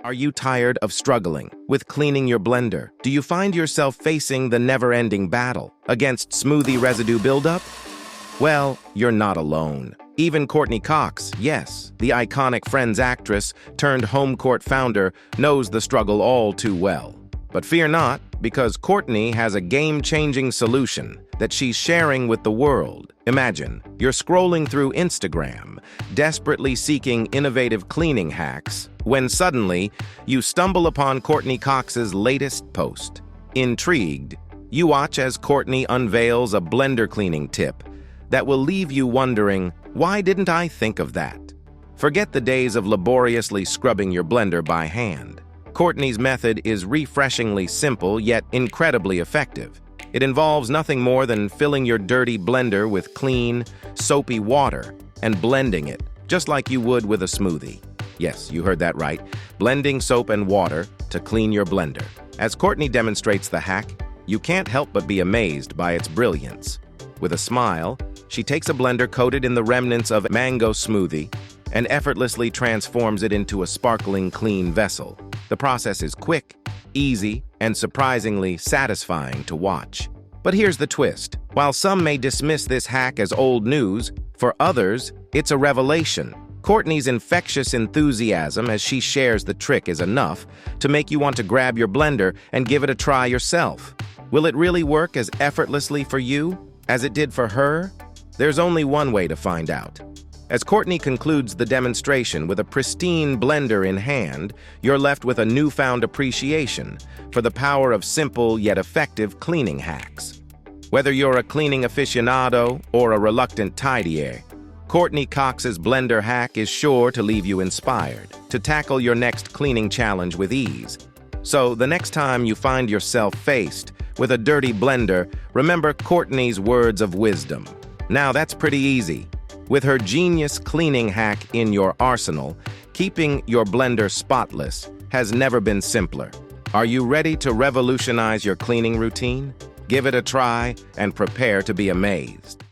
Are you tired of struggling with cleaning your blender? Do you find yourself facing the never-ending battle against smoothie residue buildup? Well, you're not alone. Even Courteney Cox, yes, the iconic Friends actress turned home court founder, knows the struggle all too well. But fear not, because Courteney has a game-changing solution that she's sharing with the world. Imagine, you're scrolling through Instagram, desperately seeking innovative cleaning hacks, when suddenly you stumble upon Courteney Cox's latest post. Intrigued, you watch as Courteney unveils a blender cleaning tip that will leave you wondering, why didn't I think of that? Forget the days of laboriously scrubbing your blender by hand. Courteney's method is refreshingly simple yet incredibly effective. It involves nothing more than filling your dirty blender with clean, soapy water and blending it, just like you would with a smoothie. Yes, you heard that right. Blending soap and water to clean your blender. As Courteney demonstrates the hack, you can't help but be amazed by its brilliance. With a smile, she takes a blender coated in the remnants of mango smoothie and effortlessly transforms it into a sparkling clean vessel. The process is quick, easy, and surprisingly satisfying to watch. But here's the twist. While some may dismiss this hack as old news, for others, it's a revelation. Courteney's infectious enthusiasm as she shares the trick is enough to make you want to grab your blender and give it a try yourself. Will it really work as effortlessly for you as it did for her? There's only one way to find out. As Courteney concludes the demonstration with a pristine blender in hand, you're left with a newfound appreciation for the power of simple yet effective cleaning hacks. Whether you're a cleaning aficionado or a reluctant tidier, Courteney Cox's blender hack is sure to leave you inspired to tackle your next cleaning challenge with ease. So the next time you find yourself faced with a dirty blender, remember Courteney's words of wisdom. Now that's pretty easy. With her genius cleaning hack in your arsenal, keeping your blender spotless has never been simpler. Are you ready to revolutionize your cleaning routine? Give it a try and prepare to be amazed.